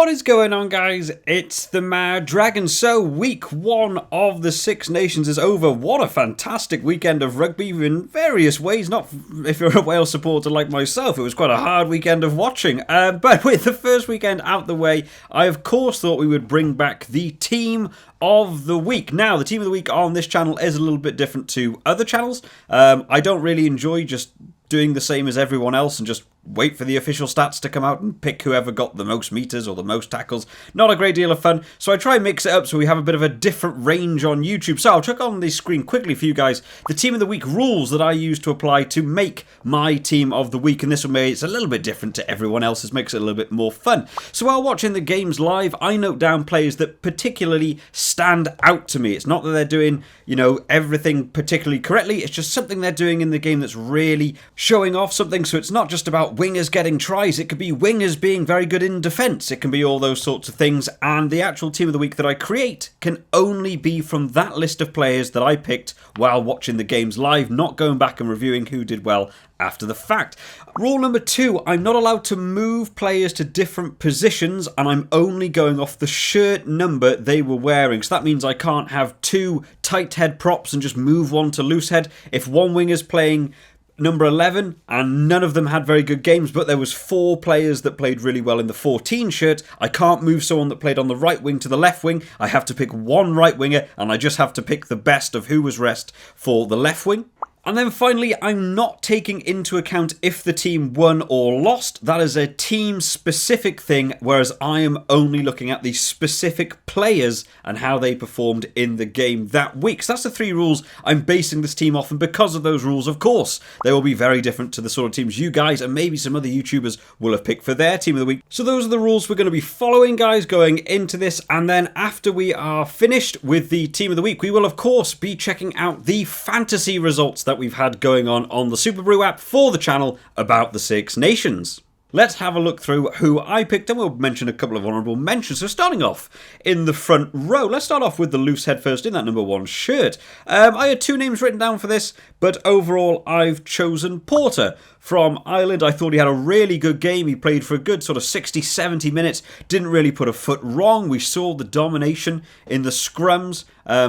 What is going on, guys? It's the Mad Dragon. So, week 1 of the Six Nations is over. What a fantastic weekend of rugby in various ways. Not if you're a Wales supporter like myself, it was quite a hard weekend of watching. But with the first weekend out the way, I of course thought we would bring back the Team of the Week. Now, the Team of the Week on this channel is a little bit different to other channels. I don't really enjoy just doing the same as everyone else and just wait for the official stats to come out and pick whoever got the most meters or the most tackles. Not a great deal of fun, so I try and mix it up so we have a bit of a different range on YouTube. So I'll chuck on the screen quickly for you guys the Team of the Week rules that I use to apply to make my Team of the Week, and this will make it a little bit different to everyone else's, makes it a little bit more fun. So while watching the games live, I note down players that particularly stand out to me. It's not that they're doing, everything particularly correctly, it's just something they're doing in the game that's really showing off something. So it's not just about wingers getting tries, it could be wingers being very good in defence, it can be all those sorts of things, and the actual Team of the Week that I create can only be from that list of players that I picked while watching the games live, not going back and reviewing who did well after the fact. Rule number 2, I'm not allowed to move players to different positions, and I'm only going off the shirt number they were wearing. So that means I can't have 2 tight head props and just move one to loose head. If one winger's playing number 11 and none of them had very good games, but there was 4 players that played really well in the 14 shirt, I can't move someone that played on the right wing to the left wing. I have to pick one right winger, and I just have to pick the best of who was rest for the left wing. And then finally, I'm not taking into account if the team won or lost. That is a team-specific thing, whereas I am only looking at the specific players and how they performed in the game that week. So that's the 3 rules I'm basing this team off, and because of those rules, of course, they will be very different to the sort of teams you guys and maybe some other YouTubers will have picked for their Team of the Week. So those are the rules we're going to be following, guys, going into this, and then after we are finished with the Team of the Week, we will, of course, be checking out the fantasy results that we've had going on the Super Brew app for the channel about the Six Nations. Let's have a look through who I picked, and we'll mention a couple of honourable mentions. So starting off in the front row, let's start off with the loose head first in that number 1 shirt. I had 2 names written down for this, but overall I've chosen Porter from Ireland. I thought he had a really good game. He played for a good sort of 60-70 minutes, didn't really put a foot wrong. We saw the domination in the scrums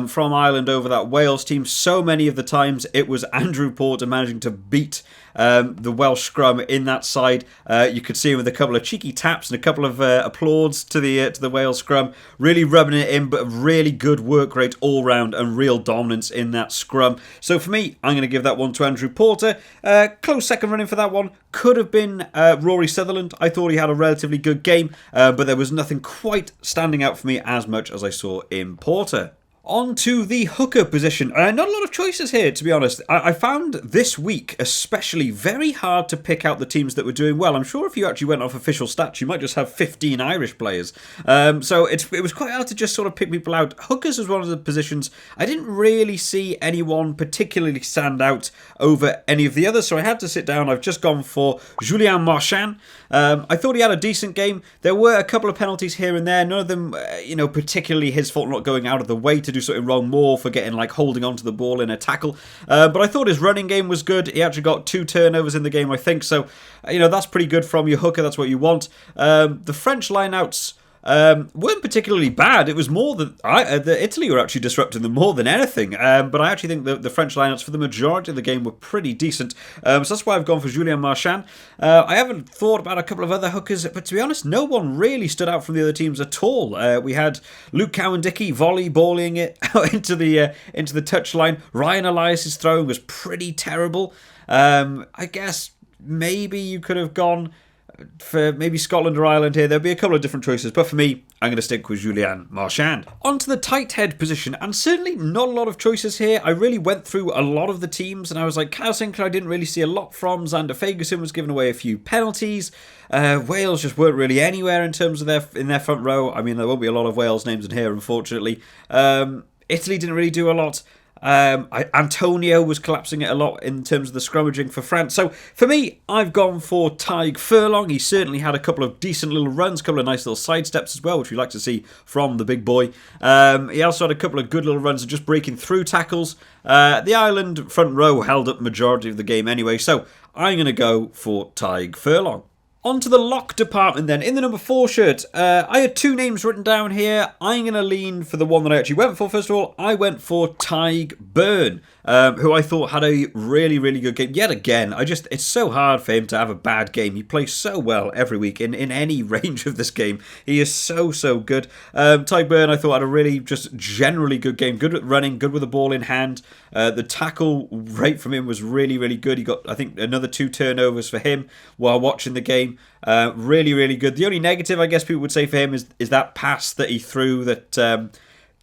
from Ireland over that Wales team. So many of the times it was Andrew Porter managing to beat the Welsh scrum in that side. You could see him with a couple of cheeky taps and a couple of applauds to the Wales scrum, really rubbing it in, but really good work rate all round and real dominance in that scrum. So for me, I'm going to give that one to Andrew Porter. Close second running for that one could have been Rory Sutherland. I thought he had a relatively good game, but there was nothing quite standing out for me as much as I saw in Porter. On to the hooker position. Not a lot of choices here, to be honest. I found this week especially very hard to pick out the teams that were doing well. I'm sure if you actually went off official stats, you might just have 15 Irish players. So it was quite hard to just sort of pick people out. Hookers was one of the positions I didn't really see anyone particularly stand out over any of the others, so I had to sit down. I've just gone for Julien Marchand. I thought he had a decent game. There were a couple of penalties here and there, none of them particularly his fault, not going out of the way to do something wrong, more for getting holding onto the ball in a tackle. But I thought his running game was good. He actually got 2 turnovers in the game, I think. So, that's pretty good from your hooker. That's what you want. The French lineouts weren't particularly bad. It was more that Italy were actually disrupting them more than anything. But I actually think the French lineouts for the majority of the game were pretty decent. So that's why I've gone for Julien Marchand. I haven't thought about a couple of other hookers, but to be honest, no one really stood out from the other teams at all. We had Luke Cowan-Dickey volleyballing it out into the touchline. Ryan Elias's throwing was pretty terrible. I guess maybe you could have gone for maybe Scotland or Ireland here. There'll be a couple of different choices, but for me, I'm going to stick with Julien Marchand. On to the tight head position, and certainly not a lot of choices here. I really went through a lot of the teams, and I was like, Kyle Sinclair I didn't really see a lot from. Xander Fagerson was giving away a few penalties. Wales just weren't really anywhere in terms of their front row. I mean, there won't be a lot of Wales names in here, unfortunately. Italy didn't really do a lot. Antonio was collapsing it a lot in terms of the scrummaging for France. So for me, I've gone for Tadhg Furlong. He certainly had a couple of decent little runs, a couple of nice little side steps as well, which we like to see from the big boy. He also had a couple of good little runs of just breaking through tackles. The Ireland front row held up majority of the game anyway, so I'm going to go for Tadhg Furlong. On to the lock department then. In the number 4 shirt, I had 2 names written down here. I'm going to lean for the one that I actually went for. First of all, I went for Tig Byrne, who I thought had a really, really good game. Yet again, it's so hard for him to have a bad game. He plays so well every week in any range of this game. He is so, so good. Tig Byrne, I thought, had a really just generally good game. Good at running, good with the ball in hand. The tackle rate from him was really, really good. He got, I think, another 2 turnovers for him while watching the game. Really, really good. The only negative, I guess, people would say for him is that pass that he threw that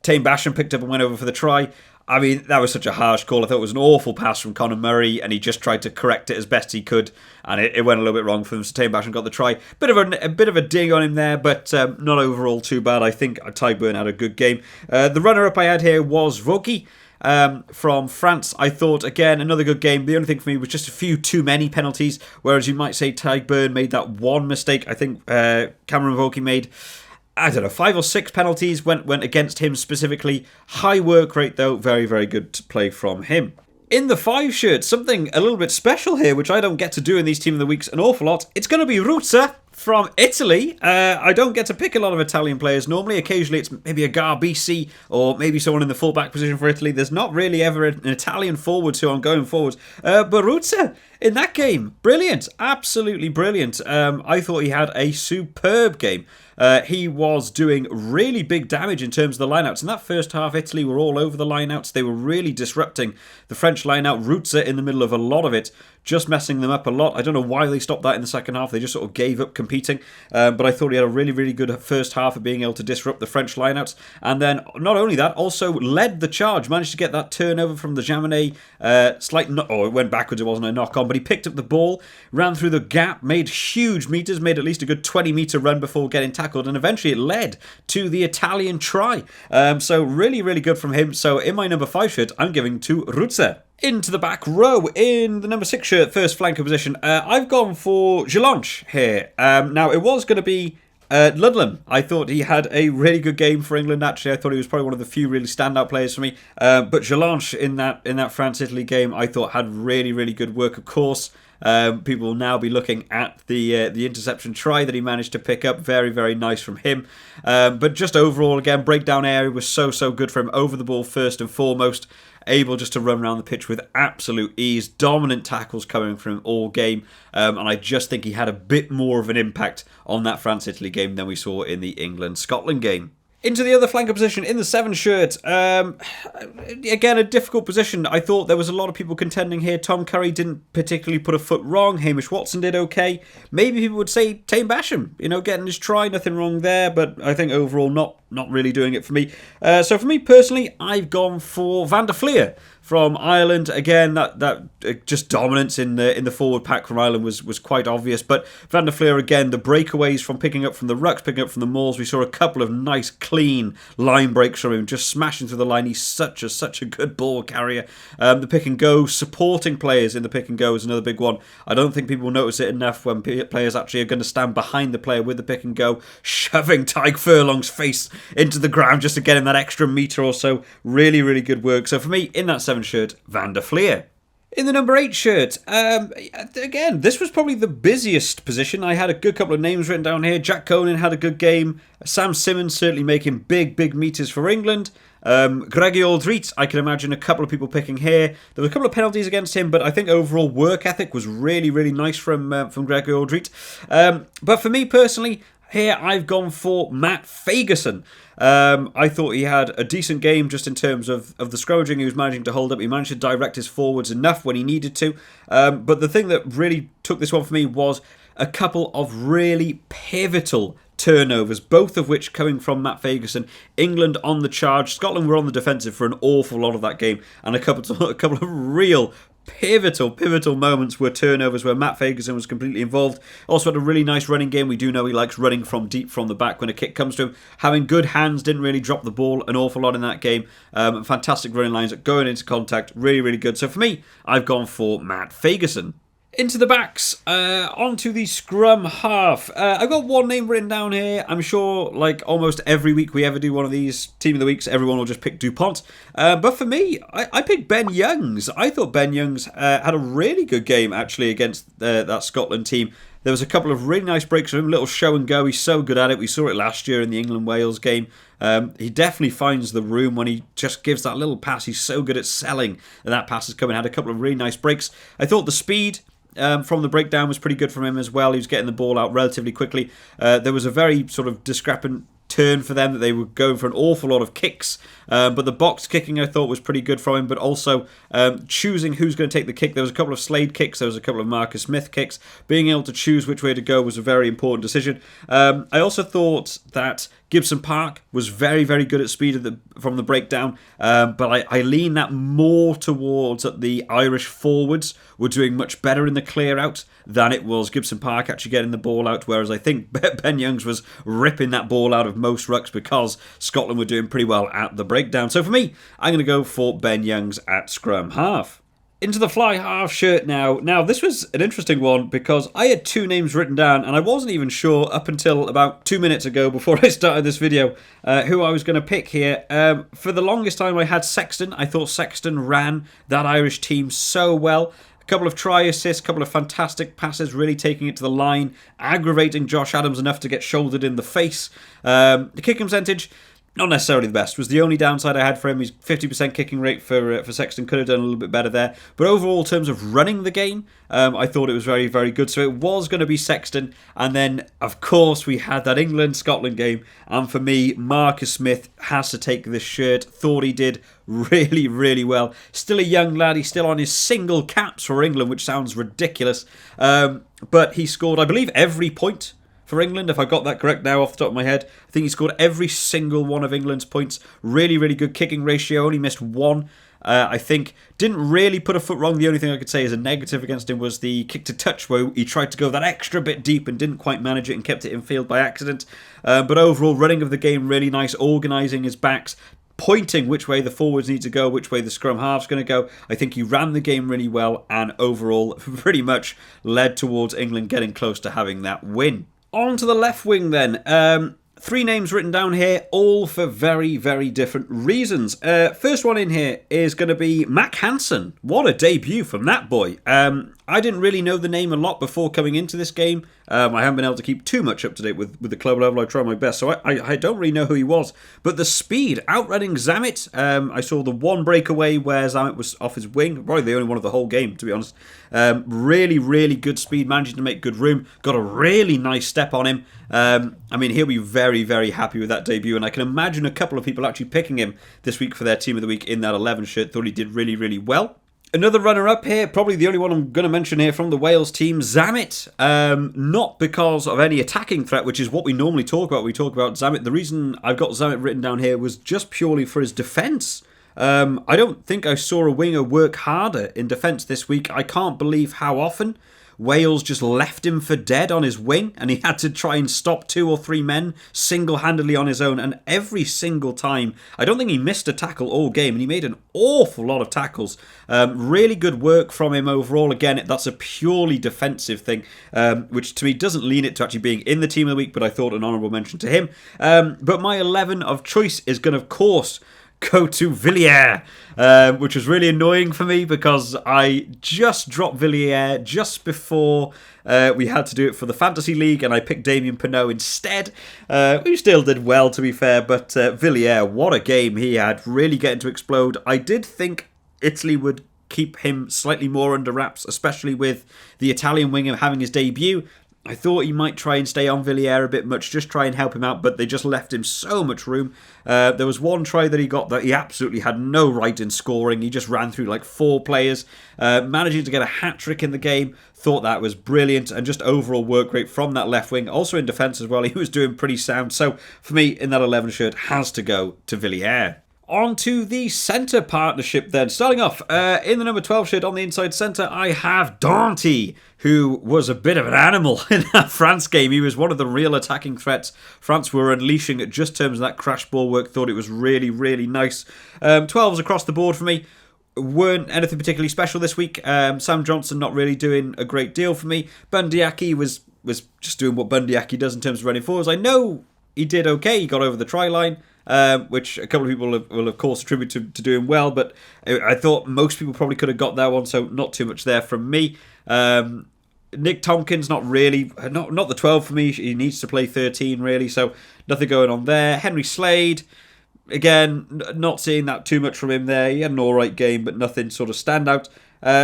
Tame Basham picked up and went over for the try. I mean, that was such a harsh call. I thought it was an awful pass from Conor Murray, and he just tried to correct it as best he could, and it went a little bit wrong for him. So Tame Basham got the try. A bit of a dig on him there, but not overall too bad. I think Tig Byrne had a good game. The runner-up I had here was Rugby. From France. I thought, again, another good game. The only thing for me was just a few too many penalties, whereas you might say Tig Byrne made that one mistake. I think Cameron Vokey made, I don't know, 5 or 6 penalties went against him specifically. High work rate though, very, very good play from him. In the 5 shirt, something a little bit special here, which I don't get to do in these Team of the Weeks an awful lot. It's going to be Ruzza from Italy. I don't get to pick a lot of Italian players normally. Occasionally it's maybe a Garbisi or maybe someone in the fullback position for Italy. There's not really ever an Italian forward who I'm going forward. But Ruzza in that game, brilliant. Absolutely brilliant. I thought he had a superb game. He was doing really big damage in terms of the lineouts. In that first half, Italy were all over the lineouts. They were really disrupting the French lineout. Ruzza in the middle of a lot of it, just messing them up a lot. I don't know why they stopped that in the second half. They just sort of gave up competing. But I thought he had a really, really good first half of being able to disrupt the French lineouts. And then, not only that, also led the charge. Managed to get that turnover from the Jaminet. It went backwards. It wasn't a knock-on. But he picked up the ball, ran through the gap, made huge meters, made at least a good 20-meter run before getting tackled. And eventually it led to the Italian try. So really, really good from him. So in my number 5 shirt, I'm giving to Ruzza. Into the back row, in the number 6 shirt, first flanker position, I've gone for Gelange here. Now, it was going to be Ludlam. I thought he had a really good game for England, actually. I thought he was probably one of the few really standout players for me. But Gelange in that France-Italy game, I thought had really, really good work, of course. People will now be looking at the interception try that he managed to pick up. Very, very nice from him. But just overall, again, breakdown area was so, so good for him. Over the ball first and foremost. Able just to run around the pitch with absolute ease. Dominant tackles coming from him all game. And I just think he had a bit more of an impact on that France-Italy game than we saw in the England-Scotland game. Into the other flanker position, in the 7 shirt. Again, a difficult position. I thought there was a lot of people contending here. Tom Curry didn't particularly put a foot wrong. Hamish Watson did okay. Maybe people would say Tame Basham, getting his try, nothing wrong there. But I think overall not really doing it for me. So for me personally, I've gone for Van der Fleer from Ireland. Again, that just dominance in the forward pack from Ireland was quite obvious. But Van der Fleer, again, the breakaways from picking up from the rucks, picking up from the mauls. We saw a couple of nice, clean line breaks from him, just smashing through the line. He's such a good ball carrier. The pick and go, supporting players in the pick and go is another big one. I don't think people notice it enough when players actually are going to stand behind the player with the pick and go, shoving Tyke Furlong's face into the ground just to get him that extra metre or so. Really, really good work. So for me, in that 7 shirt, Van der Fleer. In the number 8 shirt, again, this was probably the busiest position. I had a good couple of names written down here. Jack Conan had a good game. Sam Simmons certainly making big metres for England. Greggy Aldrit, I can imagine a couple of people picking here. There were a couple of penalties against him, but I think overall work ethic was really, really nice from Greggy Aldrit. But for me personally, here I've gone for Matt Fagerson. I thought he had a decent game just in terms of the scrummaging he was managing to hold up. He managed to direct his forwards enough when he needed to. But the thing that really took this one for me was a couple of really pivotal turnovers, both of which coming from Matt Fagerson. England on the charge. Scotland were on the defensive for an awful lot of that game. And a couple of real pivotal moments were turnovers where Matt Fagerson was completely involved. Also had a really nice running game. We do know he likes running from deep from the back when a kick comes to him. Having good hands, didn't really drop the ball an awful lot in that game. Fantastic running lines, going into contact, really, really good. So for me, I've gone for Matt Fagerson. Into the backs, onto the scrum half. I've got one name written down here. I'm sure, like almost every week we ever do one of these Team of the Weeks, everyone will just pick DuPont. But for me, I picked Ben Youngs. I thought Ben Youngs had a really good game, actually, against that Scotland team. There was a couple of really nice breaks from him, little show and go. He's so good at it. We saw it last year in the England-Wales game. He definitely finds the room when he just gives that little pass. He's so good at selling, and that pass has come and had a couple of really nice breaks. I thought the speed from the breakdown was pretty good from him as well. He was getting the ball out relatively quickly. There was a very sort of discrepant turn for them that they were going for an awful lot of kicks, but the box kicking I thought was pretty good from him, but also choosing who's going to take the kick. There was a couple of Slade kicks, there was a couple of Marcus Smith kicks. Being able to choose which way to go was a very important decision. I also thought that Gibson Park was very, very good at speed from the breakdown, but I lean that more towards that the Irish forwards were doing much better in the clear out than it was Gibson Park actually getting the ball out, whereas I think Ben Youngs was ripping that ball out of most rucks because Scotland were doing pretty well at the breakdown. So for me, I'm going to go for Ben Youngs at scrum half. Into the fly half shirt now. Now, this was an interesting one because I had two names written down and I wasn't even sure up until about 2 minutes ago before I started this video who I was going to pick here. For the longest time I had Sexton. I thought Sexton ran that Irish team so well. A couple of try assists, a couple of fantastic passes, really taking it to the line, aggravating Josh Adams enough to get shouldered in the face. The kicking percentage, not necessarily the best. Was the only downside I had for him. He's 50% kicking rate for Sexton. Could have done a little bit better there. But overall, in terms of running the game, I thought it was very, very good. So it was going to be Sexton. And then, of course, we had that England-Scotland game. And for me, Marcus Smith has to take this shirt. Thought he did really, really well. Still a young lad. He's still on his single caps for England, which sounds ridiculous. But he scored, I believe, every point for England, if I got that correct now off the top of my head. I think he scored every single one of England's points. Really, really good kicking ratio. Only missed one. I think didn't really put a foot wrong. The only thing I could say as a negative against him was the kick to touch, where he tried to go that extra bit deep and didn't quite manage it and kept it in field by accident. But overall, running of the game really nice, organising his backs, pointing which way the forwards need to go, which way the scrum half's going to go. I think he ran the game really well and overall pretty much led towards England getting close to having that win. On to the left wing then. Three names written down here, all for very, very different reasons. First one in here is going to be Mac Hansen. What a debut from that boy. I didn't really know the name a lot before coming into this game. I haven't been able to keep too much up to date with the club level. I try my best, so I don't really know who he was. But the speed, outrunning Zammit. I saw the one breakaway where Zammit was off his wing. Probably the only one of the whole game, to be honest. Really, really good speed, managing to make good room. Got a really nice step on him. I mean, he'll be very, very happy with that debut, and I can imagine a couple of people actually picking him this week for their Team of the Week in that 11 shirt. Thought he did really, really well. Another runner-up here, probably the only one I'm going to mention here from the Wales team, Zammit. Not because of any attacking threat, which is what we normally talk about when we talk about Zammit. The reason I've got Zammit written down here was just purely for his defence. I don't think I saw a winger work harder in defence this week. I can't believe how often Wales just left him for dead on his wing, and he had to try and stop 2 or 3 men single-handedly on his own, and every single time, I don't think he missed a tackle all game, and he made an awful lot of tackles. Really good work from him overall. Again, that's a purely defensive thing, which to me doesn't lean it to actually being in the Team of the Week, but I thought an honourable mention to him. But my 11 of choice is going to, of course, go to Villiers, which was really annoying for me because I just dropped Villiers just before we had to do it for the Fantasy League, and I picked Damien Penaud instead, who still did well, to be fair. But Villiers, what a game he had, really getting to explode. I did think Italy would keep him slightly more under wraps, especially with the Italian winger having his debut. I thought he might try and stay on Villiers a bit much, just try and help him out, but they just left him so much room. There was one try that he got that he absolutely had no right in scoring. He just ran through like 4 players, managing to get a hat-trick in the game. Thought that was brilliant, and just overall work rate from that left wing. Also in defence as well, he was doing pretty sound. So for me, in that 11 shirt, has to go to Villiers. On to the centre partnership then. Starting off, in the number 12 shirt on the inside centre, I have Dante, who was a bit of an animal in that France game. He was one of the real attacking threats France were unleashing at just terms of that crash ball work. Thought it was really, really nice. 12s across the board for me. Weren't anything particularly special this week. Sam Johnson not really doing a great deal for me. Bundyaki was just doing what Bundyaki does in terms of running forwards. I know he did okay. He got over the try line. Which a couple of people will of course attribute to doing well, but I thought most people probably could have got that one, so not too much there from me. Nick Tompkins, not really, not the 12 for me. He needs to play 13 really, so nothing going on there. Henry Slade, again, not seeing that too much from him there. He had an alright game, but nothing sort of standout.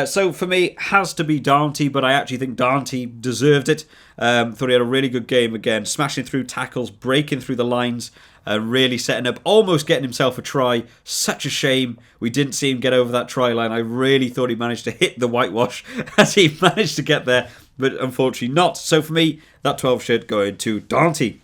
So for me, it has to be Dante, but I actually think Dante deserved it. Thought he had a really good game again, smashing through tackles, breaking through the lines, really setting up, almost getting himself a try. Such a shame we didn't see him get over that try line. I really thought he managed to hit the whitewash as he managed to get there, but unfortunately not. So for me, that 12 shirt going to Dante.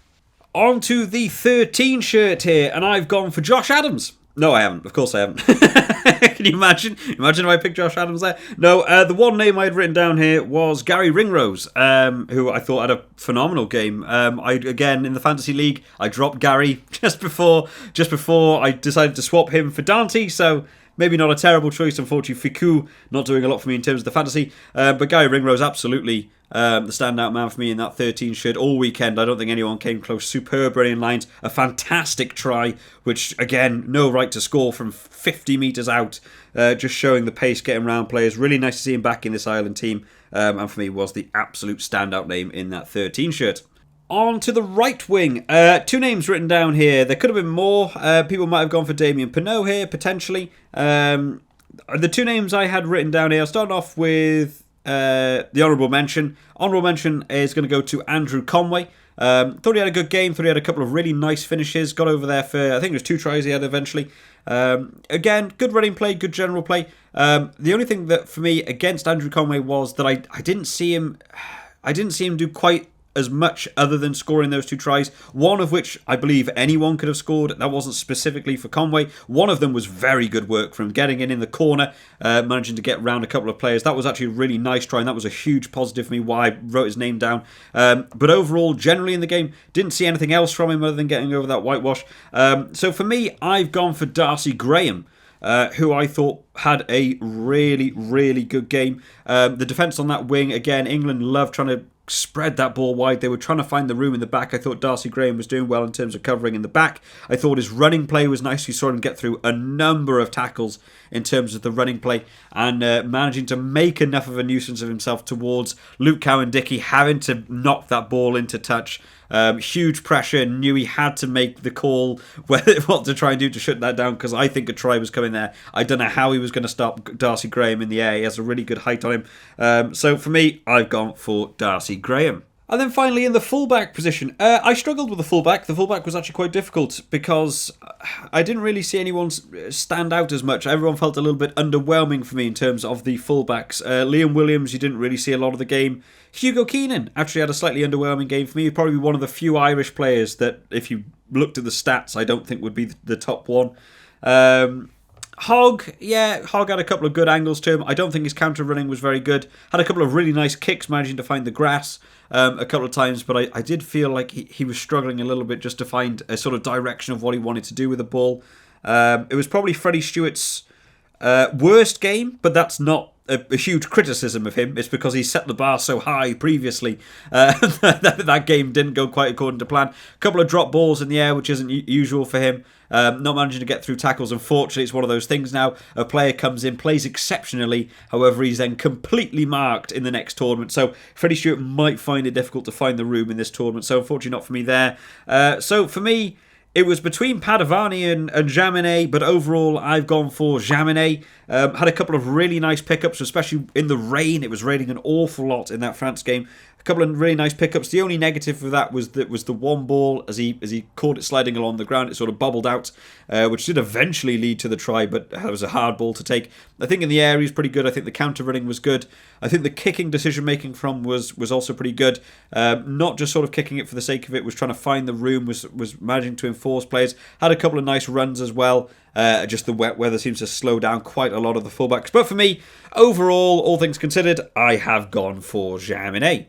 On to the 13 shirt here, and I've gone for Josh Adams. No, I haven't. Of course I haven't. Can you imagine? Imagine if I picked Josh Adams there. No, the one name I had written down here was Gary Ringrose, who I thought had a phenomenal game. Again, in the Fantasy League, I dropped Gary just before I decided to swap him for Dante, so maybe not a terrible choice. Unfortunately, Fiku not doing a lot for me in terms of the fantasy, but Gary Ringrose absolutely the standout man for me in that 13 shirt all weekend. I don't think anyone came close. Superb running lines, a fantastic try, which again, no right to score from 50 metres out, just showing the pace, getting around players. Really nice to see him back in this Ireland team, and for me was the absolute standout name in that 13 shirt. On to the right wing. Two names written down here. There could have been more. People might have gone for Damien Pinot here, potentially. The two names I had written down here, I'll start off with the honourable mention. Honourable mention is going to go to Andrew Conway. Thought he had a good game. Thought he had a couple of really nice finishes. Got over there for, I think it was 2 tries he had eventually. Again, good running play, good general play. The only thing that for me against Andrew Conway was that I didn't see him do quite as much other than scoring those 2 tries, one of which I believe anyone could have scored. That wasn't specifically for Conway. One of them was very good work from getting in the corner, managing to get round a couple of players. That was actually a really nice try, and that was a huge positive for me, why I wrote his name down. But overall, generally in the game, didn't see anything else from him other than getting over that whitewash. So for me, I've gone for Darcy Graham, who I thought had a really, really good game. The defence on that wing, again, England loved trying to spread that ball wide. They were trying to find the room in the back. I thought Darcy Graham was doing well in terms of covering in the back. I thought his running play was nice. We saw him get through a number of tackles in terms of the running play, and managing to make enough of a nuisance of himself towards Luke Cowan-Dickey, having to knock that ball into touch. Huge pressure, knew he had to make the call what to try and do to shut that down, because I think a try was coming there. I don't know how he was going to stop Darcy Graham in the air. He has a really good height on him. So for me, I've gone for Darcy Graham. And then finally in the fullback position, I struggled with the fullback. The fullback was actually quite difficult because I didn't really see anyone stand out as much. Everyone felt a little bit underwhelming for me in terms of the fullbacks. Liam Williams, you didn't really see a lot of the game. Hugo Keenan actually had a slightly underwhelming game for me. He'd probably be one of the few Irish players that, if you looked at the stats, I don't think would be the top one. Hogg had a couple of good angles to him. I don't think his counter running was very good. Had a couple of really nice kicks, managing to find the grass a couple of times, but I did feel like he was struggling a little bit just to find a sort of direction of what he wanted to do with the ball. It was probably Freddie Stewart's worst game, but that's not a huge criticism of him. It's because he set the bar so high previously. That game didn't go quite according to plan. A couple of drop balls in the air, which isn't usual for him. Not managing to get through tackles. Unfortunately, it's one of those things now. A player comes in, plays exceptionally. However, he's then completely marked in the next tournament. So Freddie Stewart might find it difficult to find the room in this tournament. So unfortunately, not for me there. So for me, it was between Padovani and Jaminet, but overall I've gone for Jaminet. Had a couple of really nice pickups, especially in the rain. It was raining an awful lot in that France game. A couple of really nice pickups. The only negative for that was the one ball as he caught it sliding along the ground. It sort of bubbled out, which did eventually lead to the try, but it was a hard ball to take. I think in the air he's pretty good. I think the counter running was good. I think the kicking decision making from was also pretty good. Not just sort of kicking it for the sake of it. Was trying to find the room. Was managing to enforce players. Had a couple of nice runs as well. Just the wet weather seems to slow down quite a lot of the fullbacks. But for me, overall, all things considered, I have gone for Jaminet.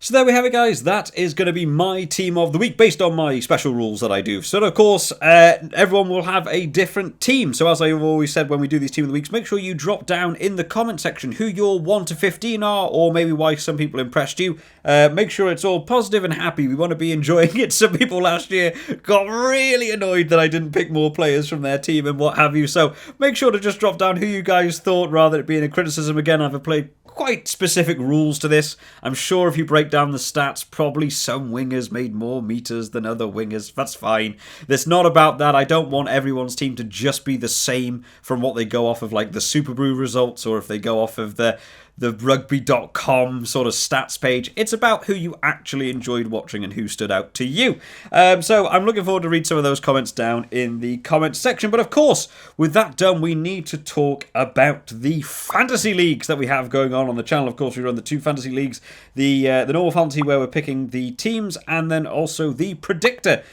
So there we have it, guys. That is going to be my team of the week based on my special rules that I do. So, of course, everyone will have a different team. So, as I've always said when we do these team of the weeks, make sure you drop down in the comment section who your 1 to 15 are, or maybe why some people impressed you. Make sure it's all positive and happy. We want to be enjoying it. Some people last year got really annoyed that I didn't pick more players from their team and what have you. So, make sure to just drop down who you guys thought rather than it being a criticism. Again, I've played quite specific rules to this. I'm sure if you break down the stats, probably some wingers made more meters than other wingers. That's fine. It's not about that. I don't want everyone's team to just be the same from what they go off of, like the Super Brew results, or if they go off of the rugby.com sort of stats page. It's about who you actually enjoyed watching and who stood out to you. So I'm looking forward to read some of those comments down in the comments section. But of course, with that done, we need to talk about the fantasy leagues that we have going on the channel. Of course, we run the 2 fantasy leagues, the normal fantasy where we're picking the teams, and then also the Predictor,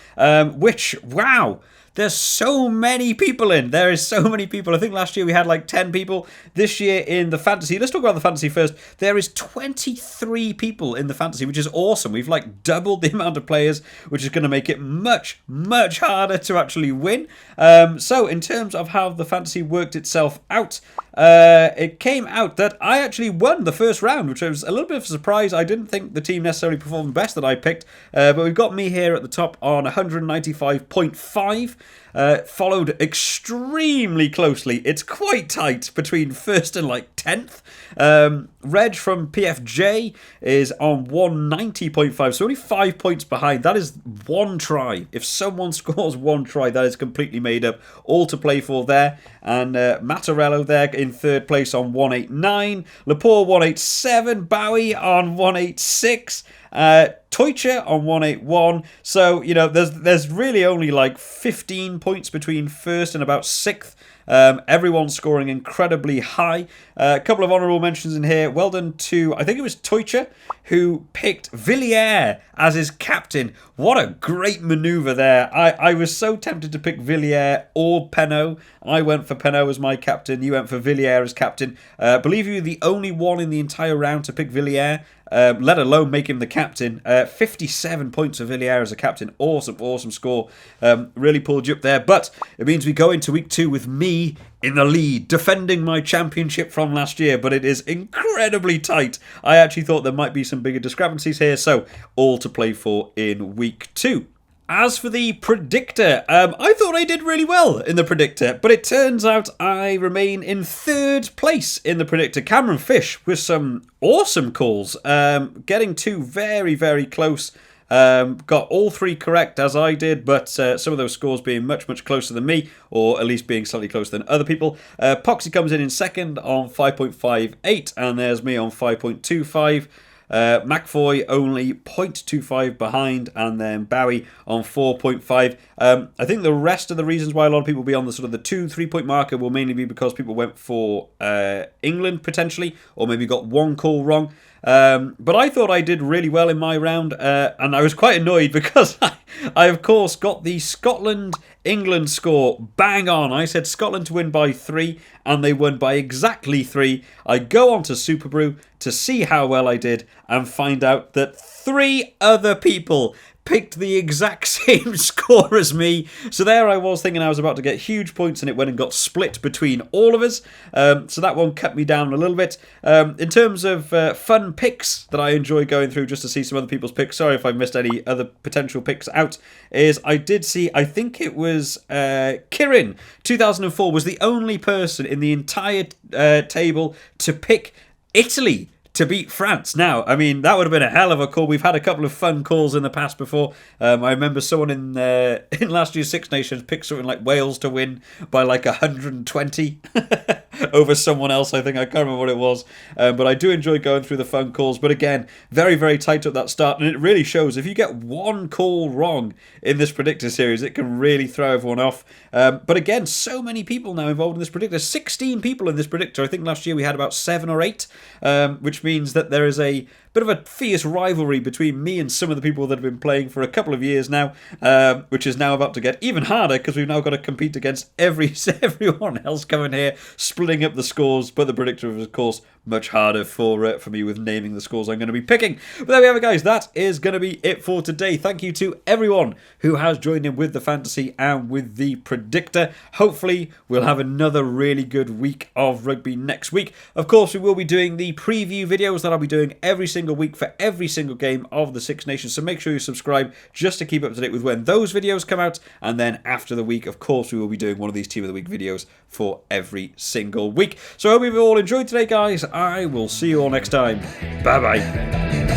which, wow, there's so many people in. There is so many people. I think last year we had like 10 people. This year in the fantasy, let's talk about the fantasy first. There is 23 people in the fantasy, which is awesome. We've like doubled the amount of players, which is going to make it much, much harder to actually win. So in terms of how the fantasy worked itself out, it came out that I actually won the first round, which was a little bit of a surprise. I didn't think the team necessarily performed best that I picked, but we've got me here at the top on 195.5. Followed extremely closely. It's quite tight between first and like 10th. Reg from PFJ is on 190.5, so only 5 points behind. That is one try. If someone scores one try, that is completely made up. All to play for there. And Mattarello there in third place on 189. Lepore 187. Bowie on 186. Teucher on 181. So, you know, there's really only like 15 points between first and about 6th. Everyone's scoring incredibly high. A couple of honourable mentions in here. Well done to, I think it was Teucher, who picked Villiers as his captain. What a great manoeuvre there. I was so tempted to pick Villiers or Penaud. I went for Penaud as my captain. You went for Villiers as captain. Believe you, the only one in the entire round to pick Villiers. Let alone make him the captain. 57 points for Villiers as a captain. Awesome, awesome score. Really pulled you up there. But it means we go into week 2 with me in the lead, defending my championship from last year. But it is incredibly tight. I actually thought there might be some bigger discrepancies here. So all to play for in week 2. As for the Predictor, I thought I did really well in the Predictor, but it turns out I remain in 3rd place in the Predictor. Cameron Fish with some awesome calls, getting 2 very, very close. Got all 3 correct as I did, but some of those scores being much, much closer than me, or at least being slightly closer than other people. Poxy comes in 2nd on 5.58, and there's me on 5.25. McFoy only 0.25 behind, and then Bowie on 4.5. I think the rest of the reasons why a lot of people will be on the sort of the 2-3 point marker will mainly be because people went for England potentially, or maybe got one call wrong. But I thought I did really well in my round, and I was quite annoyed because I of course got the Scotland-England score bang on. I said Scotland to win by 3, and they won by exactly 3. I go on to Super Brew to see how well I did and find out that 3 other people picked the exact same score as me. So there I was thinking I was about to get huge points, and it went and got split between all of us. So that one cut me down a little bit. In terms of fun picks that I enjoy going through just to see some other people's picks, sorry if I missed any other potential picks out, is I did see, I think it was Kirin, 2004, was the only person in the entire table to pick Italy to beat France. Now, I mean, that would have been a hell of a call. We've had a couple of fun calls in the past before. I remember someone in last year's Six Nations picked something like Wales to win by like 120 over someone else. I think I can't remember what it was. But I do enjoy going through the fun calls. But again, very, very tight at that start. And it really shows if you get one call wrong in this Predictor series, it can really throw everyone off. But again, so many people now involved in this Predictor. 16 people in this Predictor. I think last year we had about 7 or 8, which means that there is a bit of a fierce rivalry between me and some of the people that have been playing for a couple of years now, which is now about to get even harder because we've now got to compete against everyone else coming here, splitting up the scores. But the Predictor is, of course, much harder for me with naming the scores I'm going to be picking. But there we have it, guys. That is going to be it for today. Thank you to everyone who has joined in with the fantasy and with the Predictor. Hopefully, we'll have another really good week of rugby next week. Of course, we will be doing the preview videos that I'll be doing every single week for every single game of the Six Nations. So make sure you subscribe just to keep up to date with when those videos come out. And then after the week, of course, we will be doing one of these Team of the Week videos for every single week. So I hope you've all enjoyed today, guys. I will see you all next time. Bye bye.